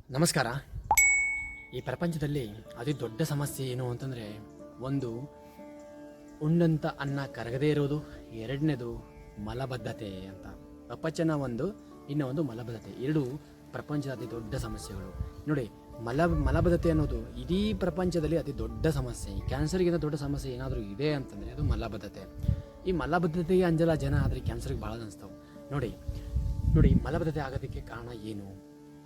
ನಮಸ್ಕಾರ. ಈ ಪ್ರಪಂಚದಲ್ಲಿ ಅತಿ ದೊಡ್ಡ ಸಮಸ್ಯೆ ಏನು ಅಂತಂದರೆ, ಒಂದು ಉಂಡಂಥ ಅನ್ನ ಕರಗದೇ ಇರೋದು, ಎರಡನೇದು ಮಲಬದ್ಧತೆ ಅಂತ. ಅಪಚನ ಒಂದು, ಇನ್ನೂ ಒಂದು ಮಲಬದ್ಧತೆ. ಎರಡು ಪ್ರಪಂಚದ ಅತಿ ದೊಡ್ಡ ಸಮಸ್ಯೆಗಳು. ನೋಡಿ, ಮಲಬದ್ಧತೆ ಅನ್ನೋದು ಇಡೀ ಪ್ರಪಂಚದಲ್ಲಿ ಅತಿ ದೊಡ್ಡ ಸಮಸ್ಯೆ. ಕ್ಯಾನ್ಸರ್ಗಿಂತ ದೊಡ್ಡ ಸಮಸ್ಯೆ ಏನಾದರೂ ಇದೆ ಅಂತಂದರೆ ಅದು ಮಲಬದ್ಧತೆ. ಈ ಮಲಬದ್ಧತೆಗೆ ಅಂಜಲ್ಲ ಜನ, ಆದರೆ ಕ್ಯಾನ್ಸರ್ಗೆ ಭಾಳ ಅನಿಸ್ತಾವೆ. ನೋಡಿ ಮಲಬದ್ಧತೆ ಆಗೋದಕ್ಕೆ ಕಾರಣ ಏನು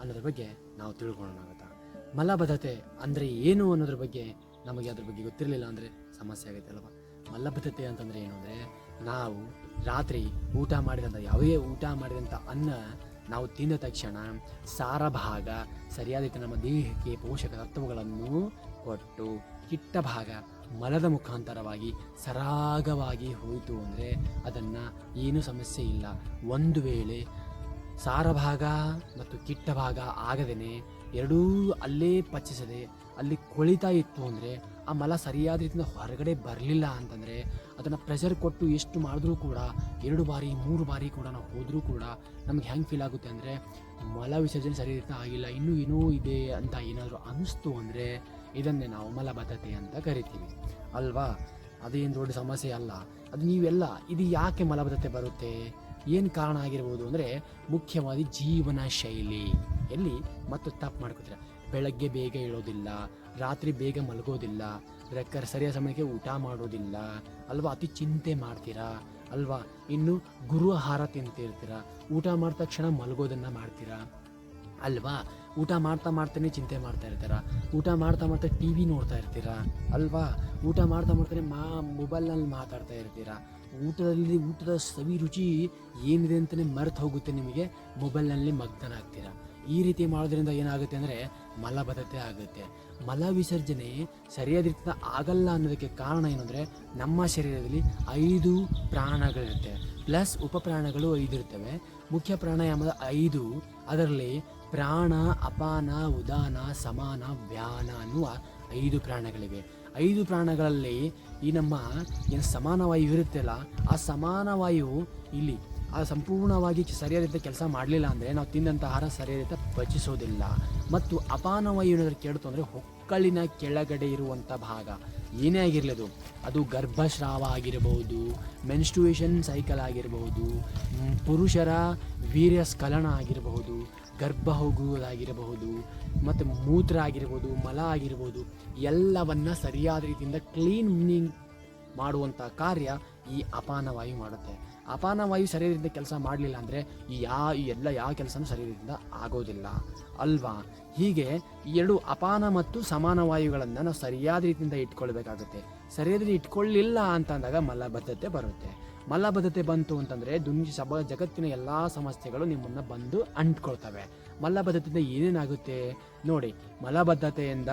ಅನ್ನೋದ್ರ ಬಗ್ಗೆ ನಾವು ತಿಳ್ಕೊಳ್ಳೋಣಾಗುತ್ತಾ. ಮಲಬದ್ಧತೆ ಅಂದರೆ ಏನು ಅನ್ನೋದ್ರ ಬಗ್ಗೆ ನಮಗೆ ಅದ್ರ ಬಗ್ಗೆ ಗೊತ್ತಿರಲಿಲ್ಲ ಅಂದರೆ ಸಮಸ್ಯೆ ಆಗುತ್ತೆ ಅಲ್ವಾ. ಮಲಬದ್ಧತೆ ಅಂತಂದರೆ ಏನು ಅಂದರೆ, ನಾವು ರಾತ್ರಿ ಊಟ ಮಾಡಿದಂಥ ಅನ್ನ ನಾವು ತಿಂದ ತಕ್ಷಣ ಸಾರ ಭಾಗ ಸರಿಯಾದ ರೀತಿ ನಮ್ಮ ದೇಹಕ್ಕೆ ಪೋಷಕ ತತ್ವಗಳನ್ನು ಕೊಟ್ಟು, ಕಿಟ್ಟ ಭಾಗ ಮಲದ ಮುಖಾಂತರವಾಗಿ ಸರಾಗವಾಗಿ ಹೋಯಿತು ಅಂದರೆ ಅದನ್ನು ಏನೂ ಸಮಸ್ಯೆ ಇಲ್ಲ. ಒಂದು ವೇಳೆ ಸಾರ ಭಾಗ ಮತ್ತು ಕಿಟ್ಟ ಭಾಗ ಆಗದೇ ಎರಡೂ ಅಲ್ಲೇ ಪಚಿಸದೆ ಅಲ್ಲಿ ಕೊಳಿತಾ ಇತ್ತು ಅಂದರೆ, ಆ ಮಲ ಸರಿಯಾದ ರೀತಿಯಿಂದ ಹೊರಗಡೆ ಬರಲಿಲ್ಲ ಅಂತಂದರೆ, ಅದನ್ನು ಪ್ರೆಷರ್ ಕೊಟ್ಟು ಎಷ್ಟು ಮಾಡಿದ್ರೂ ಕೂಡ 2 ಬಾರಿ 3 ಬಾರಿ ಕೂಡ ನಾವು ಹೋದರೂ ಕೂಡ ನಮ್ಗೆ ಹೆಂಗೆ ಫೀಲ್ ಆಗುತ್ತೆ ಅಂದರೆ, ಮಲ ವಿಸರ್ಜನೆ ಸರಿ ರೀತಿ ಆಗಿಲ್ಲ, ಇನ್ನೂ ಏನೋ ಇದೆ ಅಂತ ಏನಾದರೂ ಅನ್ನಿಸ್ತು ಅಂದರೆ ಇದನ್ನೇ ನಾವು ಮಲಬದ್ಧತೆ ಅಂತ ಕರಿತೀವಿ ಅಲ್ವಾ. ಅದೇನು ದೊಡ್ಡ ಸಮಸ್ಯೆ ಅಲ್ಲ ಅದು. ಇದು ಯಾಕೆ ಮಲಬದ್ಧತೆ ಬರುತ್ತೆ, ಏನು ಕಾರಣ ಆಗಿರ್ಬೋದು ಅಂದರೆ, ಮುಖ್ಯವಾಗಿ ಜೀವನ ಶೈಲಿ ಮತ್ತು ತಪ್ಪು ಮಾಡ್ಕೋತೀರ. ಬೆಳಗ್ಗೆ ಬೇಗ ಏಳೋದಿಲ್ಲ, ರಾತ್ರಿ ಬೇಗ ಮಲಗೋದಿಲ್ಲ, ಸರಿಯಾದ ಸಮಯಕ್ಕೆ ಊಟ ಮಾಡೋದಿಲ್ಲ ಅಲ್ವಾ, ಅತಿ ಚಿಂತೆ ಮಾಡ್ತೀರಾ ಅಲ್ವಾ. ಇನ್ನು ಗುರು ಆಹಾರ ತಿಂತಿರ್ತೀರ, ಊಟ ಮಾಡಿದ ತಕ್ಷಣ ಮಲಗೋದನ್ನು ಮಾಡ್ತೀರಾ ಅಲ್ವಾ. ಊಟ ಮಾಡ್ತಾನೆ ಚಿಂತೆ ಮಾಡ್ತಾ ಇರ್ತೀರ, ಊಟ ಮಾಡ್ತಾ ಟಿ ವಿ ನೋಡ್ತಾ ಇರ್ತೀರ ಅಲ್ವಾ. ಊಟ ಮಾಡ್ತಾನೆ ಮೊಬೈಲ್ನಲ್ಲಿ ಮಾತಾಡ್ತಾ ಇರ್ತೀರ. ಊಟದ ಸವಿ ರುಚಿ ಏನಿದೆ ಅಂತಲೇ ಮರೆತು ಹೋಗುತ್ತೆ ನಿಮಗೆ, ಮೊಬೈಲ್ನಲ್ಲಿ ಮಗ್ನನಾಗ್ತೀರ. ಈ ರೀತಿ ಮಾಡೋದ್ರಿಂದ ಏನಾಗುತ್ತೆ ಅಂದರೆ ಮಲಬದ್ಧತೆ ಆಗುತ್ತೆ. ಮಲ ವಿಸರ್ಜನೆ ಸರಿಯಾದ ರೀತಿಯಿಂದ ಆಗಲ್ಲ ಅನ್ನೋದಕ್ಕೆ ಕಾರಣ ಏನು ಅಂದರೆ, ನಮ್ಮ ಶರೀರದಲ್ಲಿ 5 ಪ್ರಾಣಗಳಿರುತ್ತೆ, ಪ್ಲಸ್ ಉಪಪ್ರಾಣಗಳು 5 ಇರ್ತವೆ. ಮುಖ್ಯ ಪ್ರಾಣಾಯಾಮದ 5, ಅದರಲ್ಲಿ ಪ್ರಾಣ, ಅಪಾನ, ಉದಾನ, ಸಮಾನ, ವ್ಯಾನ ಅನ್ನುವ 5 ಪ್ರಾಣಗಳಿವೆ. 5 ಪ್ರಾಣಗಳಲ್ಲಿ ಈ ನಮ್ಮ ಏನು ಸಮಾನ ವಾಯು ಇರುತ್ತಲ್ಲ, ಆ ಸಮಾನ ವಾಯು ಇಲ್ಲಿ ಸಂಪೂರ್ಣವಾಗಿ ಸರಿಯಾದ ರೀತಿ ಕೆಲಸ ಮಾಡಲಿಲ್ಲ ಅಂದರೆ ನಾವು ತಿಂದಂಥ ಆಹಾರ ಸರಿಯಾದ ರೀತಿ ಪಚಿಸೋದಿಲ್ಲ. ಮತ್ತು ಅಪಾನ ವಾಯು ಏನಾದರೂ ಕೆಡ್ತು ಅಂದರೆ, ಹೊಕ್ಕಳಿನ ಕೆಳಗಡೆ ಇರುವಂಥ ಭಾಗ ಏನೇ ಆಗಿರಲಿದು, ಅದು ಗರ್ಭಸ್ರಾವ ಆಗಿರಬಹುದು, ಮೆನ್ಸ್ಟ್ರುಯೇಷನ್ ಸೈಕಲ್ ಆಗಿರಬಹುದು, ಪುರುಷರ ವೀರ್ಯ ಸ್ಖಲನ ಆಗಿರಬಹುದು, ಗರ್ಭ ಹೋಗುವುದಾಗಿರಬಹುದು, ಮತ್ತು ಮೂತ್ರ ಆಗಿರ್ಬೋದು, ಮಲ ಆಗಿರ್ಬೋದು, ಎಲ್ಲವನ್ನ ಸರಿಯಾದ ರೀತಿಯಿಂದ ಕ್ಲೀನಿಂಗ್ ಮಾಡುವಂಥ ಕಾರ್ಯ ಈ ಅಪಾನವಾಯು ಮಾಡುತ್ತೆ. ಅಪಾನವಾಯು ಸರಿಯಾದ ರೀತಿಯಿಂದ ಕೆಲಸ ಮಾಡಲಿಲ್ಲ ಅಂದರೆ ಯಾವ ಕೆಲಸನೂ ಸರಿಯಾದ ರೀತಿಯಿಂದ ಆಗೋದಿಲ್ಲ ಅಲ್ವಾ. ಹೀಗೆ 2 ಅಪಾನ ಮತ್ತು ಸಮಾನ ವಾಯುಗಳನ್ನು ನಾವು ಸರಿಯಾದ ರೀತಿಯಿಂದ ಇಟ್ಕೊಳ್ಬೇಕಾಗುತ್ತೆ. ಸರಿಯಾದ ರೀತಿ ಇಟ್ಕೊಳ್ಳಿಲ್ಲ ಅಂತಂದಾಗ ಮಲಬದ್ಧತೆ ಬರುತ್ತೆ. ಮಲಬದ್ಧತೆ ಬಂತು ಅಂತಂದರೆ ಜಗತ್ತಿನ ಎಲ್ಲ ಸಮಸ್ಯೆಗಳು ನಿಮ್ಮನ್ನು ಬಂದು ಅಂಟ್ಕೊಳ್ತವೆ. ಮಲಬದ್ಧತೆಯಿಂದ ಏನೇನಾಗುತ್ತೆ ನೋಡಿ, ಮಲಬದ್ಧತೆಯಿಂದ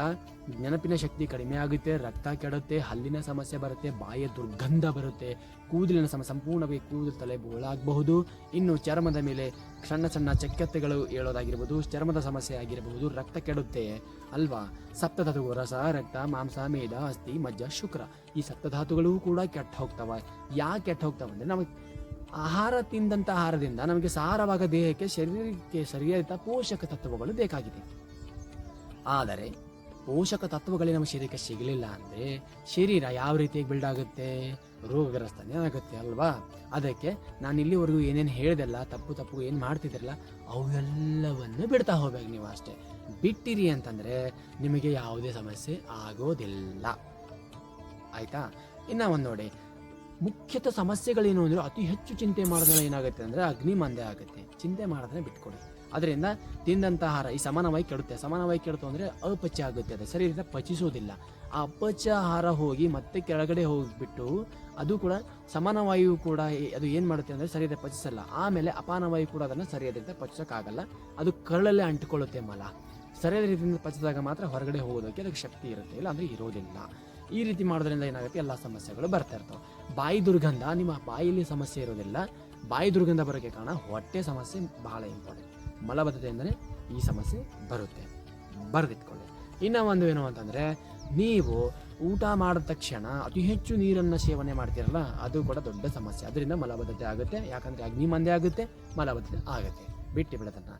ನೆನಪಿನ ಶಕ್ತಿ ಕಡಿಮೆ ಆಗುತ್ತೆ, ರಕ್ತ ಕೆಡುತ್ತೆ, ಹಲ್ಲಿನ ಸಮಸ್ಯೆ ಬರುತ್ತೆ, ಬಾಯಿಯ ದುರ್ಗಂಧ ಬರುತ್ತೆ, ಕೂದಲಿನ ಸಂಪೂರ್ಣವಾಗಿ ಕೂದಲು ತಲೆ ಬೋಳಾಗಬಹುದು. ಇನ್ನು ಚರ್ಮದ ಮೇಲೆ ಸಣ್ಣ ಚಕ್ಕೆತ್ತೆಗಳು ಏಳೋದಾಗಿರ್ಬೋದು, ಚರ್ಮದ ಸಮಸ್ಯೆ ಆಗಿರಬಹುದು, ರಕ್ತ ಕೆಡುತ್ತೆ ಅಲ್ವಾ. ಸಪ್ತಧಾತುಗಳು ರಸ, ರಕ್ತ, ಮಾಂಸ, ಮೇದ, ಅಸ್ಥಿ, ಮಜ್ಜ, ಶುಕ್ರ, ಈ ಸಪ್ತಧಾತುಗಳು ಕೂಡ ಕೆಟ್ಟು ಹೋಗ್ತವೆ. ಯಾಕೆ ಕೆಟ್ಟು ಹೋಗ್ತವೆ ಅಂದರೆ, ನಮಗೆ ತಿಂದಂಥ ಆಹಾರದಿಂದ ನಮಗೆ ಸಾರವಾಗ ದೇಹಕ್ಕೆ ಶರೀರಕ್ಕೆ ಸರಿಯಾದ ಪೋಷಕ ತತ್ವಗಳು ಬೇಕಾಗಿದೆ. ಆದರೆ ಪೋಷಕ ತತ್ವಗಳೇ ನಮ್ಮ ಶರೀರಕ್ಕೆ ಸಿಗಲಿಲ್ಲ ಅಂದರೆ ಶರೀರ ಯಾವ ರೀತಿಯಾಗಿ ಬಿಲ್ಡ್ ಆಗುತ್ತೆ, ರೋಗಗ್ರಸ್ತನೇ ಆಗುತ್ತೆ ಅಲ್ವಾ. ಅದಕ್ಕೆ ನಾನು ಇಲ್ಲಿವರೆಗೂ ಏನೇನು ಹೇಳಿದೆಲ್ಲ, ತಪ್ಪು ಏನು ಮಾಡ್ತಿದ್ರಲ್ಲ ಅವೆಲ್ಲವನ್ನು ಬಿಡ್ತಾ ಹೋಗ್ಬೇಕು ನೀವು. ಅಷ್ಟೇ ಬಿಟ್ಟಿರಿ ಅಂತಂದರೆ ನಿಮಗೆ ಯಾವುದೇ ಸಮಸ್ಯೆ ಆಗೋದಿಲ್ಲ, ಆಯಿತಾ. ಇನ್ನು ಒಂದು ನೋಡಿ, ಮುಖ್ಯತಃ ಸಮಸ್ಯೆಗಳೇನು ಅಂದರೆ, ಅತಿ ಹೆಚ್ಚು ಚಿಂತೆ ಮಾಡಿದ್ರೆ ಏನಾಗುತ್ತೆ ಅಂದರೆ ಅಗ್ನಿ ಮಂದೆ ಆಗುತ್ತೆ. ಚಿಂತೆ ಮಾಡೋದನ್ನ ಬಿಟ್ಕೊಡಿ. ಅದರಿಂದ ತಿಂದಂಥ ಆಹಾರ ಈ ಸಮಾನವಾಗಿ ಕೆಡುತ್ತೆ. ಸಮಾನವಾಗಿ ಕೆಡ್ತು ಅಂದರೆ ಅಪಚಯ ಆಗುತ್ತೆ, ಅದು ಸರಿ ರೀತಿ ಪಚಿಸೋದಿಲ್ಲ. ಆ ಅಪಚಯ ಆಹಾರ ಹೋಗಿ ಮತ್ತೆ ಕೆಳಗಡೆ ಹೋಗಿಬಿಟ್ಟು, ಅದು ಕೂಡ ಸಮಾನವಾಯು ಕೂಡ ಅದು ಏನು ಮಾಡುತ್ತೆ ಅಂದರೆ ಸರಿಯಾದ ಪಚಿಸಲ್ಲ. ಆಮೇಲೆ ಅಪಾನವಾಯು ಕೂಡ ಅದನ್ನು ಸರಿಯಾದ ರೀತಿ ಪಚಿಸೋಕ್ಕಾಗಲ್ಲ, ಅದು ಕರಳಲ್ಲೇ ಅಂಟಿಕೊಳ್ಳುತ್ತೆ. ಮಲ ಸರಿಯಾದ ರೀತಿಯಿಂದ ಪಚಿಸಿದಾಗ ಮಾತ್ರ ಹೊರಗಡೆ ಹೋಗೋದಕ್ಕೆ ಅದಕ್ಕೆ ಶಕ್ತಿ ಇರುತ್ತೆ, ಇಲ್ಲ ಅಂದರೆ ಇರೋದಿಲ್ಲ. ಈ ರೀತಿ ಮಾಡೋದ್ರಿಂದ ಏನಾಗುತ್ತೆ, ಎಲ್ಲ ಸಮಸ್ಯೆಗಳು ಬರ್ತಾ ಇರ್ತವೆ. ಬಾಯಿ ದುರ್ಗಂಧ, ನಿಮ್ಮ ಬಾಯಿಯಲ್ಲಿ ಸಮಸ್ಯೆ ಇರೋದಿಲ್ಲ, ಬಾಯಿ ದುರ್ಗಂಧ ಬರೋಕ್ಕೆ ಕಾರಣ ಹೊಟ್ಟೆ ಸಮಸ್ಯೆ ಬಹಳ ಇಂಪಾರ್ಟೆಂಟ್. ಮಲಬದ್ಧತೆಯಿಂದಲೇ ಈ ಸಮಸ್ಯೆ ಬರುತ್ತೆ, ಬರೆದಿಟ್ಕೊಳ್ಳಿ. ಇನ್ನು ಒಂದು ಏನು ಅಂತಂದರೆ, ನೀವು ಊಟ ಮಾಡಿದ ತಕ್ಷಣ ಅತಿ ಹೆಚ್ಚು ನೀರನ್ನು ಸೇವನೆ ಮಾಡ್ತೀರಲ್ಲ, ಅದು ಕೂಡ ದೊಡ್ಡ ಸಮಸ್ಯೆ. ಅದರಿಂದ ಮಲಬದ್ಧತೆ ಆಗುತ್ತೆ. ಯಾಕಂದರೆ ಅಗ್ನಿ ಮಂದೆ ಆಗುತ್ತೆ, ಮಲಬದ್ಧತೆ ಆಗುತ್ತೆ. ಬಿಟ್ಟು ಬಿಡೋದನ್ನು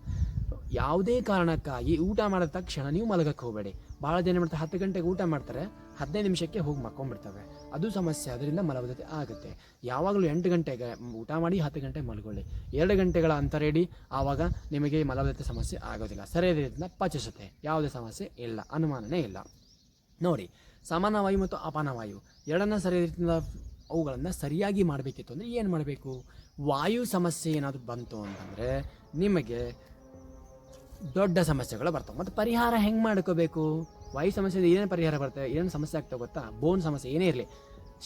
ಯಾವುದೇ ಕಾರಣಕ್ಕಾಗಿ ಊಟ ಮಾಡಿದ ತಕ್ಷಣ ನೀವು ಮಲಗಕ್ಕೆ ಹೋಗಬೇಡಿ. ಭಾಳ ಜನ ಮಾಡ್ತಾರೆ 10 ಗಂಟೆಗೆ ಊಟ ಮಾಡ್ತಾರೆ, 15 ನಿಮಿಷಕ್ಕೆ ಹೋಗಿ ಮಕ್ಕೊಂಡ್ಬಿಡ್ತವೆ. ಅದು ಸಮಸ್ಯೆ, ಅದರಿಂದ ಮಲಬದ್ಧತೆ ಆಗುತ್ತೆ. ಯಾವಾಗಲೂ 8 ಗಂಟೆಗೆ ಊಟ ಮಾಡಿ 10 ಗಂಟೆಗೆ ಮಲ್ಕೊಳ್ಳಿ. 2 ಗಂಟೆಗಳ ಅಂತರ ಇಡಿ, ಆವಾಗ ನಿಮಗೆ ಮಲಬದ್ಧತೆ ಸಮಸ್ಯೆ ಆಗೋದಿಲ್ಲ. ಸರಿಯಾದ ರೀತಿಯಿಂದ ಪಚಿಸುತ್ತೆ, ಯಾವುದೇ ಸಮಸ್ಯೆ ಇಲ್ಲ, ಅನುಮಾನನೇ ಇಲ್ಲ. ನೋಡಿ, ಸಮಾನ ವಾಯು ಮತ್ತು ಅಪಾನ ವಾಯು ಎರಡನ್ನ ಸರಿಯಾದ ರೀತಿಯಿಂದ ಅವುಗಳನ್ನು ಸರಿಯಾಗಿ ಮಾಡಬೇಕಿತ್ತು ಅಂದರೆ ಏನು ಮಾಡಬೇಕು? ವಾಯು ಸಮಸ್ಯೆ ಏನಾದರೂ ಬಂತು ಅಂತಂದರೆ ನಿಮಗೆ ದೊಡ್ಡ ಸಮಸ್ಯೆಗಳು ಬರ್ತವೆ. ಮತ್ತು ಪರಿಹಾರ ಹೆಂಗೆ ಮಾಡ್ಕೋಬೇಕು? ವಾಯು ಸಮಸ್ಯೆ ಏನೇನು ಪರಿಹಾರ ಬರ್ತದೆ, ಏನೇನು ಸಮಸ್ಯೆ ಆಗ್ತವೆ ಗೊತ್ತಾ? ಬೋನ್ ಸಮಸ್ಯೆ ಏನೇ ಇರಲಿ,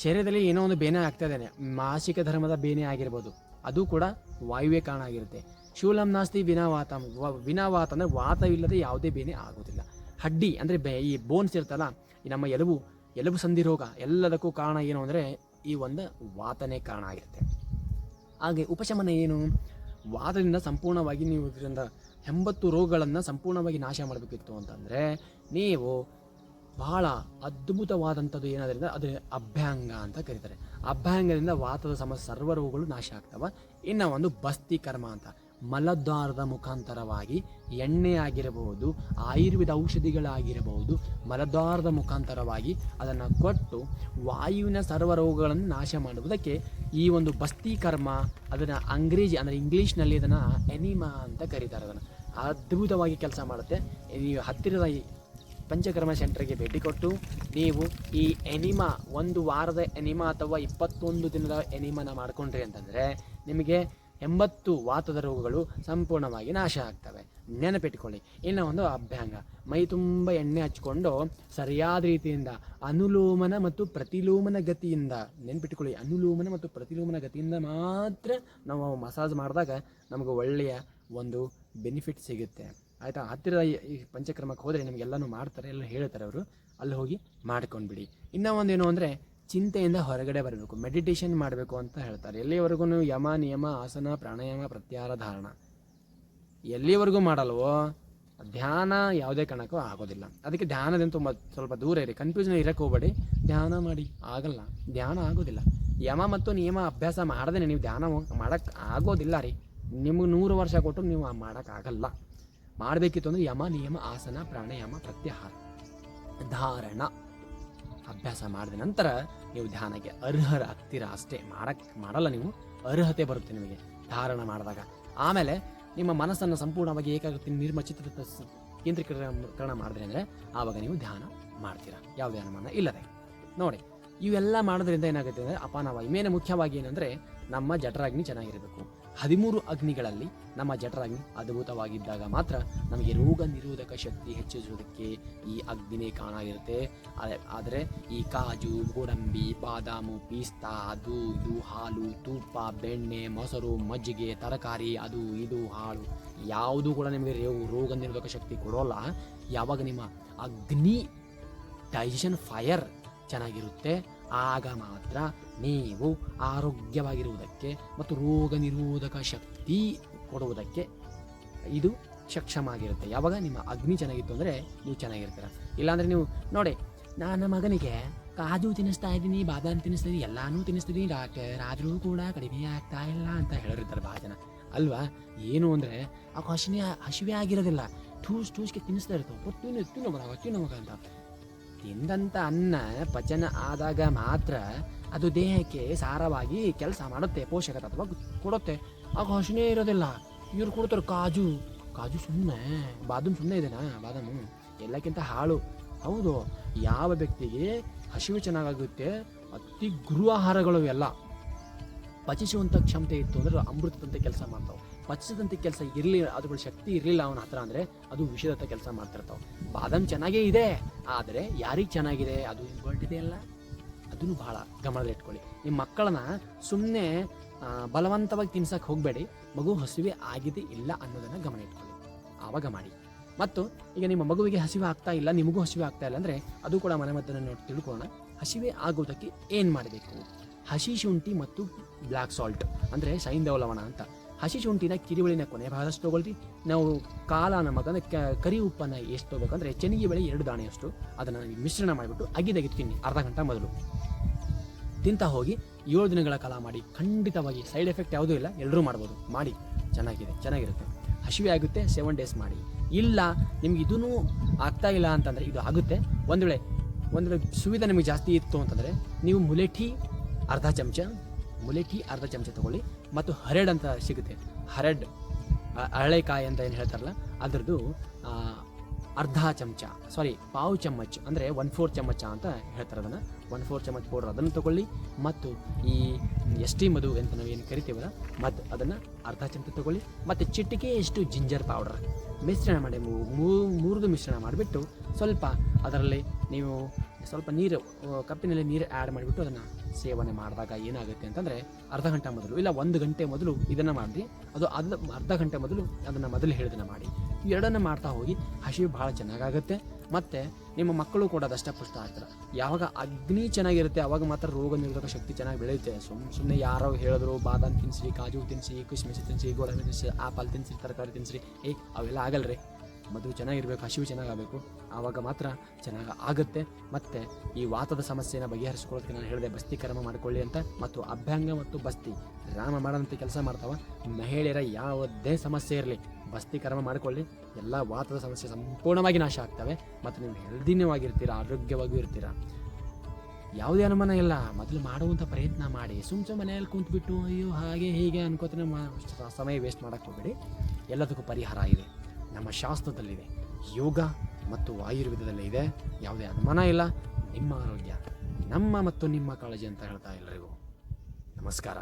ಶರೀರದಲ್ಲಿ ಏನೋ ಒಂದು ಬೇನೆ ಆಗ್ತಾ ಇದ್ದೇನೆ, ಮಾಸಿಕ ಧರ್ಮದ ಬೇನೆ ಆಗಿರ್ಬೋದು, ಅದು ಕೂಡ ವಾಯುವೇ ಕಾರಣ ಆಗಿರುತ್ತೆ. ಶೂಲಂ ನಾಸ್ತಿ ವಿನಾವಾತ, ವಿನಾವಾತ ಅಂದರೆ ವಾತವಿಲ್ಲದೆ ಯಾವುದೇ ಬೇನೆ ಆಗೋದಿಲ್ಲ. ಹಡ್ಡಿ ಅಂದರೆ ಈ ಬೋನ್ಸ್ ಇರ್ತಲ್ಲ, ಈ ನಮ್ಮ ಎಲುಬು ಸಂಧಿ ರೋಗ ಎಲ್ಲದಕ್ಕೂ ಕಾರಣ ಏನು ಅಂದರೆ ಈ ಒಂದು ವಾತನೇ ಕಾರಣ ಆಗಿರುತ್ತೆ. ಹಾಗೆ ಉಪಶಮನ ಏನು? ವಾತದಿಂದ ಸಂಪೂರ್ಣವಾಗಿ ನೀವು ಇದರಿಂದ 80 ರೋಗಗಳನ್ನು ಸಂಪೂರ್ಣವಾಗಿ ನಾಶ ಮಾಡಬೇಕಿತ್ತು ಅಂತಂದರೆ ನೀವು ಬಹಳ ಅದ್ಭುತವಾದಂಥದ್ದು ಏನಾದ್ರಿಂದ ಅದು ಅಭ್ಯಾಂಗ ಅಂತ ಕರೀತಾರೆ. ಅಭ್ಯಾಂಗದಿಂದ ವಾತದ ಸರ್ವ ರೋಗಗಳು ನಾಶ ಆಗ್ತವೆ. ಇನ್ನು ಒಂದು ಬಸ್ತಿ ಕರ್ಮ ಅಂತ, ಮಲದ್ವಾರದ ಮುಖಾಂತರವಾಗಿ ಎಣ್ಣೆ ಆಗಿರಬಹುದು, ಆಯುರ್ವೇದ ಔಷಧಿಗಳಾಗಿರಬಹುದು, ಮಲದ್ವಾರದ ಮುಖಾಂತರವಾಗಿ ಅದನ್ನು ಕೊಟ್ಟು ವಾಯುವಿನ ಸರ್ವ ರೋಗಗಳನ್ನು ನಾಶ ಮಾಡುವುದಕ್ಕೆ ಈ ಒಂದು ಬಸ್ತಿ ಕರ್ಮ, ಅದನ್ನು ಅಂಗ್ರೇಜಿ ಅಂದರೆ ಇಂಗ್ಲೀಷ್ನಲ್ಲಿ ಅದನ್ನು ಎನಿಮಾ ಅಂತ ಕರೀತಾರೆ. ಅದನ್ನು ಅದ್ಭುತವಾಗಿ ಕೆಲಸ ಮಾಡುತ್ತೆ. ನೀವು ಹತ್ತಿರದ ಪಂಚಕರ್ಮ ಸೆಂಟರ್ಗೆ ಭೇಟಿ ಕೊಟ್ಟು ನೀವು ಈ ಎನಿಮಾ, 1 ವಾರದ ಎನಿಮಾ ಅಥವಾ 21 ದಿನದ ಎನಿಮಾನ ಮಾಡಿಕೊಂಡ್ರಿ ಅಂತಂದರೆ ನಿಮಗೆ 80 ವಾತದ ರೋಗಗಳು ಸಂಪೂರ್ಣವಾಗಿ ನಾಶ ಆಗ್ತವೆ. ನೆನಪಿಟ್ಕೊಳ್ಳಿ. ಇನ್ನು ಒಂದು ಅಭ್ಯಾಂಗ, ಮೈ ತುಂಬ ಎಣ್ಣೆ ಹಚ್ಕೊಂಡು ಸರಿಯಾದ ರೀತಿಯಿಂದ ಅನುಲೋಮನ ಮತ್ತು ಪ್ರತಿಲೋಮನ ಗತಿಯಿಂದ, ನೆನಪಿಟ್ಕೊಳ್ಳಿ, ಅನುಲೋಮನ ಮತ್ತು ಪ್ರತಿಲೋಮನ ಗತಿಯಿಂದ ಮಾತ್ರ ನಾವು ಮಸಾಜ್ ಮಾಡಿದಾಗ ನಮಗೆ ಒಳ್ಳೆಯ ಒಂದು ಬೆನಿಫಿಟ್ ಸಿಗುತ್ತೆ. ಆಯಿತಾ? ಹತ್ತಿರದ ಈ ಪಂಚಕರ್ಮಕ್ಕೆ ಹೋದರೆ ನಿಮಗೆಲ್ಲನೂ ಮಾಡ್ತಾರೆ, ಎಲ್ಲ ಹೇಳ್ತಾರೆ ಅವರು, ಅಲ್ಲಿ ಹೋಗಿ ಮಾಡ್ಕೊಂಡ್ಬಿಡಿ. ಇನ್ನೂ ಒಂದೇನು ಅಂದರೆ ಚಿಂತೆಯಿಂದ ಹೊರಗಡೆ ಬರಬೇಕು, ಮೆಡಿಟೇಷನ್ ಮಾಡಬೇಕು ಅಂತ ಹೇಳ್ತಾರೆ. ಎಲ್ಲಿವರೆಗೂ ಯಮ ನಿಯಮ ಆಸನ ಪ್ರಾಣಾಯಾಮ ಪ್ರತ್ಯಾಹಾರ ಧಾರಣ ಎಲ್ಲಿವರೆಗೂ ಮಾಡಲ್ವೋ ಧ್ಯಾನ ಯಾವುದೇ ಕಾರಣಕ್ಕೂ ಆಗೋದಿಲ್ಲ. ಅದಕ್ಕೆ ಧ್ಯಾನದಿಂದ ತುಂಬ ಸ್ವಲ್ಪ ದೂರ ಇರಿ, ಕನ್ಫ್ಯೂಷನ್ ಇರಕ್ಕೆ ಹೋಗಬೇಡಿ. ಧ್ಯಾನ ಮಾಡಿ, ಆಗಲ್ಲ, ಧ್ಯಾನ ಆಗೋದಿಲ್ಲ. ಯಮ ಮತ್ತು ನಿಯಮ ಅಭ್ಯಾಸ ಮಾಡದೇ ನೀವು ಧ್ಯಾನ ಮಾಡೋಕ್ಕೆ ಆಗೋದಿಲ್ಲ ರೀ. ನಿಮಗೆ 100 ವರ್ಷ ಕೊಟ್ಟು ನೀವು ಮಾಡೋಕ್ಕಾಗಲ್ಲ. ಮಾಡಬೇಕಿತ್ತು ಅಂದರೆ ಯಮ ನಿಯಮ ಆಸನ ಪ್ರಾಣಾಯಾಮ ಪ್ರತ್ಯಾಹಾರ ಧಾರಣ ಅಭ್ಯಾಸ ಮಾಡಿದ ನಂತರ ನೀವು ಧ್ಯಾನಕ್ಕೆ ಅರ್ಹರಾಗ್ತೀರಾ ಅಷ್ಟೇ. ಮಾಡಲ್ಲ ನೀವು, ಅರ್ಹತೆ ಬರುತ್ತೆ ನಿಮಗೆ ಧಾರಣ ಮಾಡಿದಾಗ. ಆಮೇಲೆ ನಿಮ್ಮ ಮನಸ್ಸನ್ನು ಸಂಪೂರ್ಣವಾಗಿ ಏಕಾಗ್ರತೆ ನಿರ್ಮಚಿತ ಕೇಂದ್ರೀಕರಣ ಮಾಡಿದ್ರೆ ಅಂದರೆ ಆವಾಗ ನೀವು ಧ್ಯಾನ ಮಾಡ್ತೀರಾ, ಯಾವುದೇ ಅನುಮಾನ ಇಲ್ಲದೆ. ನೋಡಿ, ಇವೆಲ್ಲ ಮಾಡೋದ್ರಿಂದ ಏನಾಗುತ್ತೆ ಅಂದರೆ ಅಪಾನವಾಯು ಮೇಲೆ ಮುಖ್ಯವಾಗಿ ಏನಂದರೆ ನಮ್ಮ ಜಠರಾಗ್ನಿ ಚೆನ್ನಾಗಿರಬೇಕು. 13 ಅಗ್ನಿಗಳಲ್ಲಿ ನಮ್ಮ ಜಠರಾಗ್ನಿ ಅದ್ಭುತವಾಗಿದ್ದಾಗ ಮಾತ್ರ ನಮಗೆ ರೋಗ ನಿರೋಧಕ ಶಕ್ತಿ ಹೆಚ್ಚಿಸುವುದಕ್ಕೆ ಈ ಅಗ್ನಿನೇ ಕಾರಣ ಆಗಿರುತ್ತೆ. ಆದರೆ ಈ ಕಾಜು, ಗೋಡಂಬಿ, ಬಾದಾಮು, ಪಿಸ್ತಾ, ಅದು ಇದು, ಹಾಲು, ತುಪ್ಪ, ಬೆಣ್ಣೆ, ಮೊಸರು, ಮಜ್ಜಿಗೆ, ತರಕಾರಿ, ಅದು ಇದು ಹಾಳು ಯಾವುದೂ ಕೂಡ ನಿಮಗೆ ರೋಗ ನಿರೋಧಕ ಶಕ್ತಿ ಕೊಡೋಲ್ಲ. ಯಾವಾಗ ನಿಮ್ಮ ಅಗ್ನಿ ಡೈಜೆಷನ್ ಫೈರ್ ಚೆನ್ನಾಗಿರುತ್ತೆ ಆಗ ಮಾತ್ರ ನೀವು ಆರೋಗ್ಯವಾಗಿರುವುದಕ್ಕೆ ಮತ್ತು ರೋಗ ನಿರೋಧಕ ಶಕ್ತಿ ಕೊಡುವುದಕ್ಕೆ ಇದು ಸಕ್ಷಮ ಆಗಿರುತ್ತೆ. ಯಾವಾಗ ನಿಮ್ಮ ಅಗ್ನಿ ಚೆನ್ನಾಗಿತ್ತು ಅಂದರೆ ನೀವು ಚೆನ್ನಾಗಿರ್ತೀರ. ಇಲ್ಲಾಂದರೆ ನೀವು ನೋಡಿ, ನನ್ನ ಮಗನಿಗೆ ಕಾಜು ತಿನ್ನಿಸ್ತಾ ಇದ್ದೀನಿ, ಬಾದಾಮಿ ತಿನ್ನಿಸ್ತಾ ಇದ್ದೀನಿ, ಎಲ್ಲಾನು ತಿನ್ನಿಸ್ತಿದ್ದೀನಿ ಡಾಕ್ಟರ್, ಆದರೂ ಕೂಡ ಕಡಿಮೆ ಆಗ್ತಾ ಇಲ್ಲ ಅಂತ ಹೇಳಿರ್ತಾರೆ ಭಾಳ ಜನ ಅಲ್ವಾ. ಏನು ಅಂದರೆ ಆ ಹಸಿವೆ ಆಗಿರೋದಿಲ್ಲ, ಟೂಸ್ಗೆ ತಿನ್ನಿಸ್ತಾ ಇರ್ತಾವೆ, ತಿನ್ನೋ ಮಗ ಅಂತ. ತಿಂದಂಥ ಅನ್ನ ಪಚನ ಆದಾಗ ಮಾತ್ರ ಅದು ದೇಹಕ್ಕೆ ಸಾರವಾಗಿ ಕೆಲಸ ಮಾಡುತ್ತೆ, ಪೋಷಕ ತತ್ವ ಕೊಡುತ್ತೆ. ಆಗ ಹಸಿನೇ ಇರೋದಿಲ್ಲ. ಇವ್ರು ಕೊಡ್ತಾರೆ ಕಾಜು ಸುಮ್ಮನೆ, ಬಾದಾಮ್ ಸುಮ್ಮನೆ ಇದೆನಾ, ಬಾದಾಮು ಎಲ್ಲಕ್ಕಿಂತ ಹಾಳು. ಹೌದು, ಯಾವ ವ್ಯಕ್ತಿಗೆ ಹಸಿವು ಚೆನ್ನಾಗುತ್ತೆ, ಅತಿ ಗುರು ಆಹಾರಗಳು ಎಲ್ಲ ಪಚಿಸುವಂಥ ಕ್ಷಮತೆ ಇತ್ತು ಅಂದರೆ ಅಮೃತದಂತೆ ಕೆಲಸ ಮಾಡ್ತಾವೆ. ಪಚಿಸದಂತೆ ಕೆಲಸ ಇರಲಿಲ್ಲ, ಅದುಗಳ ಶಕ್ತಿ ಇರಲಿಲ್ಲ ಅವನ ಹತ್ರ ಅಂದರೆ ಅದು ವಿಷದಂತ ಕೆಲಸ ಮಾಡ್ತಿರ್ತಾವೆ. ಬಾದಾಮ್ ಚೆನ್ನಾಗೇ ಇದೆ, ಆದರೆ ಯಾರಿಗೆ ಚೆನ್ನಾಗಿದೆ ಅದು ಇಂಪಾರ್ಟೆಂಟ್ ಇದೆ ಅಲ್ಲ, ಅದನ್ನು ಭಾಳ ಗಮನದಲ್ಲಿ ಇಟ್ಕೊಳ್ಳಿ. ನಿಮ್ಮ ಮಕ್ಕಳನ್ನ ಸುಮ್ಮನೆ ಬಲವಂತವಾಗಿ ತಿನ್ಸಕ್ಕೆ ಹೋಗಬೇಡಿ. ಮಗು ಹಸಿವೆ ಆಗಿದೆ ಇಲ್ಲ ಅನ್ನೋದನ್ನು ಗಮನ ಇಟ್ಕೊಳ್ಳಿ, ಆವಾಗ ಮಾಡಿ. ಮತ್ತು ಈಗ ನಿಮ್ಮ ಮಗುವಿಗೆ ಹಸಿವೆ ಆಗ್ತಾ ಇಲ್ಲ, ನಿಮಗೂ ಹಸಿವೆ ಆಗ್ತಾ ಇಲ್ಲ ಅಂದರೆ ಅದು ಕೂಡ ಮನೆಮದ್ದನ್ನು ನೋಡಿ ತಿಳ್ಕೊಳ್ಳೋಣ. ಹಸಿವೆ ಆಗೋದಕ್ಕೆ ಏನು ಮಾಡಬೇಕು? ಹಸಿ ಶುಂಠಿ ಮತ್ತು ಬ್ಲ್ಯಾಕ್ ಸಾಲ್ಟ್ ಅಂದರೆ ಸೈಂಧವ ಲವಣ ಅಂತ. ಹಸಿ ಶುಂಠಿನ ಕಿರಿವಳಿನ ಕೊನೆ ಭಾಗದಷ್ಟು ತೊಗೊಳ್ರಿ. ನಾವು ಕಾಲನ ಮಗನ ಕರಿ ಉಪ್ಪನ್ನು ಎಷ್ಟು ತೊಗೋಬೇಕಂದ್ರೆ ಚೆನ್ನಿಗೆ ಬೆಳೆ 2 ದಾಣೆಯಷ್ಟು ಅದನ್ನು ಮಿಶ್ರಣ ಮಾಡಿಬಿಟ್ಟು ಅಗಿದಗಿದು ತಿನ್ನಿ ಅರ್ಧ ಗಂಟೆ ಮೊದಲು. ತಿಂತ ಹೋಗಿ 7 ದಿನಗಳ ಕಾಲ ಮಾಡಿ. ಖಂಡಿತವಾಗಿ ಸೈಡ್ ಎಫೆಕ್ಟ್ ಯಾವುದೂ ಇಲ್ಲ, ಎಲ್ಲರೂ ಮಾಡ್ಬೋದು, ಮಾಡಿ ಚೆನ್ನಾಗಿರುತ್ತೆ. ಹಸಿವೆ ಆಗುತ್ತೆ 7 ಡೇಸ್ ಮಾಡಿ. ಇಲ್ಲ ನಿಮ್ಗೆ ಇದೂ ಆಗ್ತಾ ಇಲ್ಲ ಅಂತಂದರೆ ಇದು ಆಗುತ್ತೆ. ಒಂದು ವೇಳೆ ಸುವಿಧ ನಿಮಗೆ ಜಾಸ್ತಿ ಇತ್ತು ಅಂತಂದರೆ ನೀವು ಮುಲೆಠಿ ಅರ್ಧ ಚಮಚ ತೊಗೊಳ್ಳಿ. ಮತ್ತು ಹರೆಡ್ ಅಂತ ಸಿಗುತ್ತೆ, ಹರೆಡ್ ಹರಳೆಕಾಯಿ ಅಂತ ಏನು ಹೇಳ್ತಾರಲ್ಲ ಅದರದ್ದು ಅರ್ಧ ಚಮಚ, ಪಾವು ಚಮಚ ಅಂದರೆ 1/4 ಚಮಚ ಅಂತ ಹೇಳ್ತಾರೆ ಅದನ್ನು. 1/4 ಚಮಚ ಪೌಡ್ರ್ ಅದನ್ನು ತೊಗೊಳ್ಳಿ. ಮತ್ತು ಈ ಎಸ್ಟಿ ಮಧು ಅಂತ ನಾವೇನು ಕರಿತೀವಲ್ಲ ಮತ್ತು ಅದನ್ನು ಅರ್ಧ ಚಮಚ ತೊಗೊಳ್ಳಿ. ಮತ್ತು ಚಿಟಿಕೆಯಷ್ಟು ಜಿಂಜರ್ ಪೌಡರ್ ಮಿಶ್ರಣ ಮಾಡಿ, ಮೂರ್ದು ಮಿಶ್ರಣ ಮಾಡಿಬಿಟ್ಟು ಸ್ವಲ್ಪ ಅದರಲ್ಲಿ ನೀವು ಸ್ವಲ್ಪ ನೀರು, ಕಪ್ಪಿನಲ್ಲಿ ನೀರು ಆ್ಯಡ್ ಮಾಡಿಬಿಟ್ಟು ಅದನ್ನು ಸೇವನೆ ಮಾಡಿದಾಗ ಏನಾಗುತ್ತೆ ಅಂತಂದರೆ ಅರ್ಧ ಗಂಟೆ ಮೊದಲು ಇಲ್ಲ 1 ಗಂಟೆ ಮೊದಲು ಇದನ್ನು ಮಾಡಿ, ಅದು ಅರ್ಧ ಗಂಟೆ ಮೊದಲು ಅದನ್ನು ಹೇಳಿದನ್ನು ಮಾಡಿ. ಎರಡನ್ನು ಮಾಡ್ತಾ ಹೋಗಿ ಹಸಿವು ಭಾಳ ಚೆನ್ನಾಗಾಗುತ್ತೆ. ಮತ್ತು ನಿಮ್ಮ ಮಕ್ಕಳು ಕೂಡ ದಷ್ಟಪುಷ್ಟ ಆಗ್ತಾರೆ. ಯಾವಾಗ ಅಗ್ನಿ ಚೆನ್ನಾಗಿರುತ್ತೆ ಆವಾಗ ಮಾತ್ರ ರೋಗ ನಿರೋಧಕ ಶಕ್ತಿ ಚೆನ್ನಾಗಿ ಬೆಳೆಯುತ್ತೆ. ಸುಮ್ಮನೆ ಯಾರೋ ಹೇಳಿದ್ರು ಬಾದಾಮ್ ತಿನ್ನಿಸ್ರಿ, ಕಾಜು ತಿನ್ನಿಸಿ, ಕಿಸ್ಮಿಸ್ ತಿನ್ನಿಸಿ, ಗೋಡಂಬಿ ತಿನ್ನಿಸಿ, ಆಪಲ್ ತಿನ್ನಿಸಿ, ತರಕಾರಿ ತಿನ್ನಿಸ್ರಿ, ಅವೆಲ್ಲ ಆಗಲ್ರಿ. ಮದುವೆ ಚೆನ್ನಾಗಿರಬೇಕು, ಹಸಿವು ಚೆನ್ನಾಗಬೇಕು, ಆವಾಗ ಮಾತ್ರ ಚೆನ್ನಾಗಿ ಆಗುತ್ತೆ. ಮತ್ತು ಈ ವಾತದ ಸಮಸ್ಯೆನ ಬಗೆಹರಿಸ್ಕೊಳ್ಳೋದಕ್ಕೆ ನಾನು ಹೇಳಿದೆ ಬಸ್ತಿ ಕರ್ಮ ಮಾಡಿಕೊಳ್ಳಿ ಅಂತ. ಮತ್ತು ಅಭ್ಯಂಗ ಮತ್ತು ಬಸ್ತಿ ರಾಮ ಮಾಡೋಂಥ ಕೆಲಸ ಮಾಡ್ತಾವ. ಮಹಿಳೆಯರ ಯಾವುದೇ ಸಮಸ್ಯೆ ಇರಲಿ ಬಸ್ತಿ ಕರ್ಮ ಮಾಡಿಕೊಳ್ಳಿ, ಎಲ್ಲ ವಾತದ ಸಮಸ್ಯೆ ಸಂಪೂರ್ಣವಾಗಿ ನಾಶ ಆಗ್ತವೆ. ಮತ್ತು ನೀವು ಹೆಲ್ದಿನೂ ಆಗಿರ್ತೀರ, ಆರೋಗ್ಯವಾಗಿಯೂ ಇರ್ತೀರ. ಯಾವುದೇ ಅನುಮಾನ ಇಲ್ಲ, ಮೊದಲು ಮಾಡುವಂಥ ಪ್ರಯತ್ನ ಮಾಡಿ. ಸುಮ್ಮನೆ ಮನೆಯಲ್ಲಿ ಕುಂತ್ಬಿಟ್ಟು ಅಯ್ಯೋ ಹಾಗೆ ಹೀಗೆ ಅನ್ಕೋತಾನೆ ಸಮಯ ವೇಸ್ಟ್ ಮಾಡೋಕ್ಕೆ ಹೋಗಬೇಡಿ. ಎಲ್ಲದಕ್ಕೂ ಪರಿಹಾರ ಇದೆ, ನಮ್ಮ ಶಾಸ್ತ್ರದಲ್ಲಿದೆ, ಯೋಗ ಮತ್ತು ಆಯುರ್ವೇದದಲ್ಲಿ ಇದೆ. ಯಾವುದೇ ಅನುಮಾನ ಇಲ್ಲ. ನಿಮ್ಮ ಆರೋಗ್ಯ ನಮ್ಮ ಮತ್ತು ನಿಮ್ಮ ಕಾಳಜಿ ಅಂತ ಹೇಳ್ತಾ ಎಲ್ಲರಿಗೂ ನಮಸ್ಕಾರ.